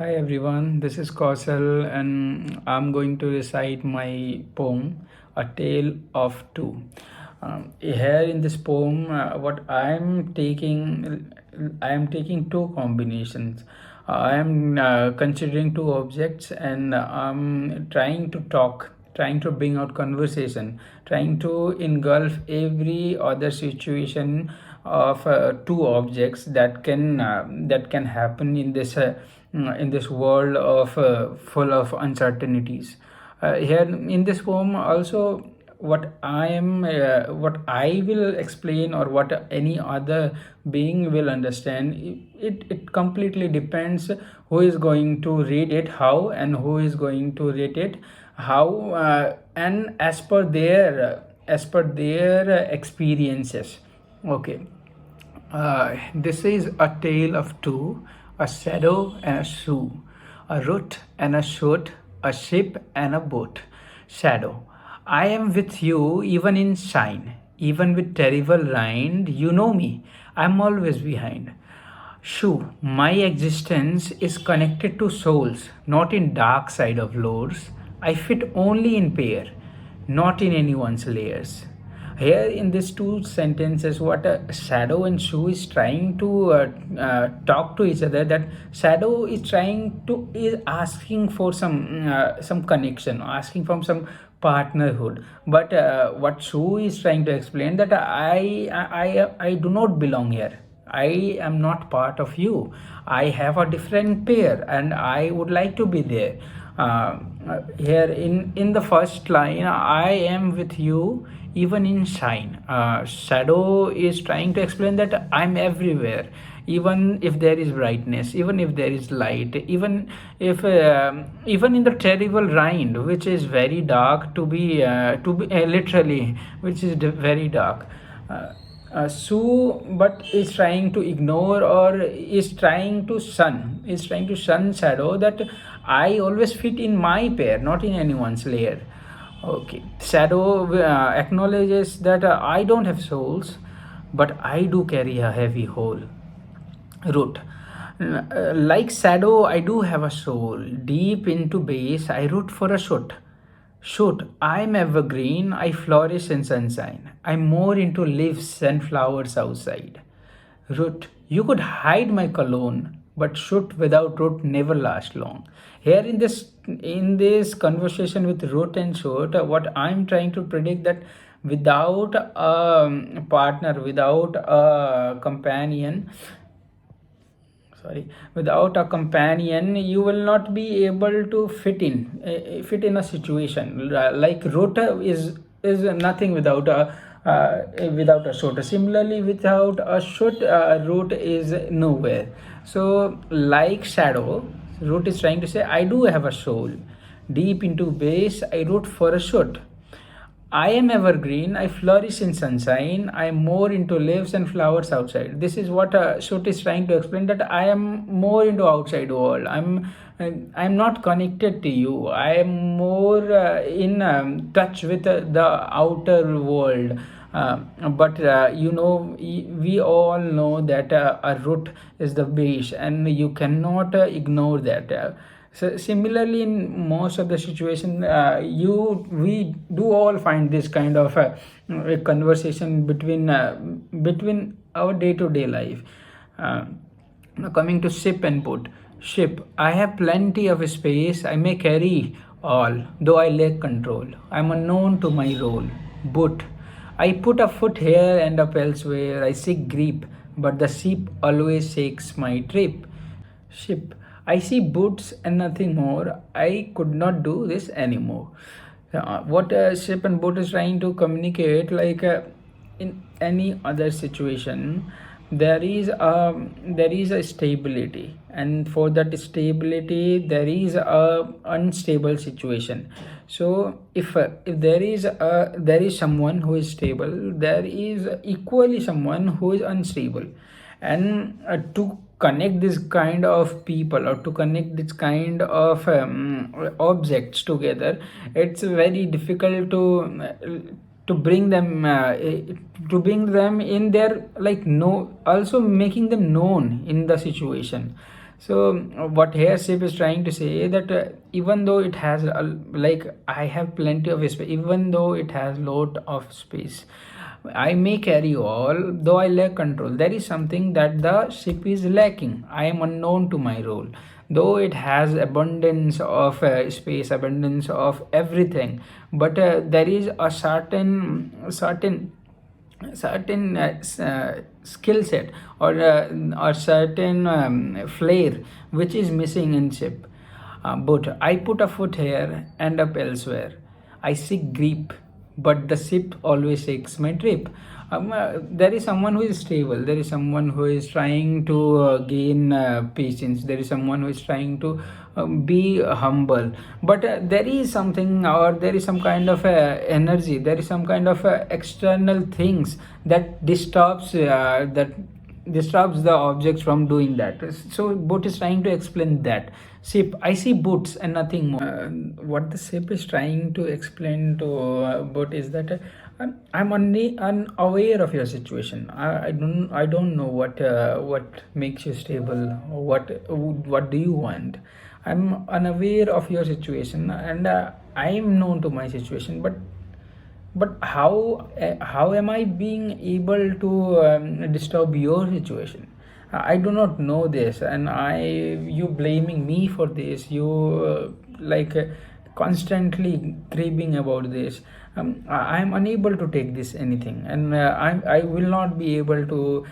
Hi everyone, this is Kaushal and I'm going to recite my poem, A Tale of Two. Here in this poem, what I am taking two combinations. I am considering two objects and I'm trying to bring out conversation, trying to engulf every other situation of two objects that can happen in this world of full of uncertainties. Here in this poem also, what I will explain or what any other being will understand, it completely depends who is going to read it how, and who is going to read it how, and as per their experiences. Okay. This is a tale of two, a shadow and a shoe, a root and a shoot, a ship and a boat. Shadow, I am with you even in shine, even with terrible rind. You know me, I'm always behind. Shoe, my existence is connected to souls, not in dark side of lores. I fit only in pair, not in anyone's layers. Here in these two sentences, what shadow and shoe is trying to talk to each other, that shadow is asking for some connection, asking from some partnerhood, but what shoe is trying to explain, that I do not belong here. I am not part of you. I have a different pair and I would like to be there. Here in the first line, I am with you even in shine. Shadow is trying to explain that I'm everywhere, even if there is brightness, even if there is light, even in the terrible rind, which is very dark, to be literally, which is very dark. Sue but is trying to ignore, or is trying to shun shadow, that I always fit in my pair, not in anyone's layer. Okay, shadow acknowledges that I don't have souls, but I do carry a heavy hole. Root, like shadow, I do have a soul. Deep into base, I root for a shoot. Shoot, I'm evergreen, I flourish in sunshine. I'm more into leaves and flowers outside. Root, you could hide my cologne, but shoot without root never last long. Here in this conversation with root and shoot, what I'm trying to predict, that without a partner, without a companion, sorry, without a companion, you will not be able to fit in a situation. Like rota is nothing without a shot. Similarly, without a shot, root is nowhere. So like shadow, root is trying to say, I do have a soul. Deep into base, I root for a shot. I am evergreen. I flourish in sunshine. I am more into leaves and flowers outside. This is what Shot is trying to explain, that I am more into outside world. I'm not connected to you. I am more in touch with the outer world. But we all know that a root is the base, and you cannot ignore that. So similarly, in most of the situation, we do all find this kind of a conversation between our day-to-day life. Now coming to ship and boat. Ship, I have plenty of space. I may carry all, though I lack control. I'm unknown to my role. Boat, I put a foot here and up elsewhere. I seek grip, but the ship always shakes my trip. Ship, I see boots and nothing more. I could not do this anymore. What ship and boat is trying to communicate, like in any other situation, there is a stability, and for that stability, there is a unstable situation. So if there is someone who is stable, there is equally someone who is unstable, and to connect this kind of people, or to connect this kind of objects together, it's very difficult to bring them in their, like, no, also making them known in the situation. So what here Sip is trying to say that even though it has like I have plenty of space, even though it has lot of space, I may carry all, though I lack control. There is something that the ship is lacking. I am unknown to my role. Though it has abundance of space, abundance of everything, but there is a certain skill set or certain flair which is missing in ship. But I put a foot here and up elsewhere. I seek grip, but the ship always takes my trip. There is someone who is stable. There is someone who is trying to gain patience. There is someone who is trying to be humble. But there is something, or there is some kind of energy. There is some kind of external things that disturbs the objects from doing that. So boat is trying to explain that. Ship, I see boats and nothing more. What the ship is trying to explain to boat is that I'm only unaware of your situation. I don't know what makes you stable. What do you want? I'm unaware of your situation, and I am known to my situation, but how am I being able to disturb your situation? I do not know this, and you blaming me for this. You like constantly cribbing about this. I am unable to take this anything, and I will not be able to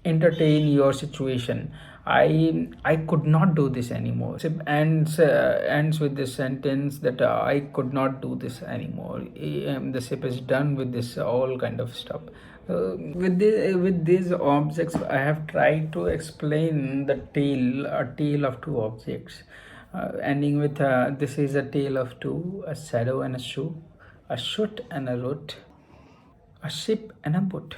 entertain your situation. I could not do this anymore. It ends with this sentence that I could not do this anymore. The ship is done with this all kind of stuff. With these objects, I have tried to explain a tale of two objects, ending with this is a tale of two: a shadow and a shoe, a shoot and a root, a ship and a boat.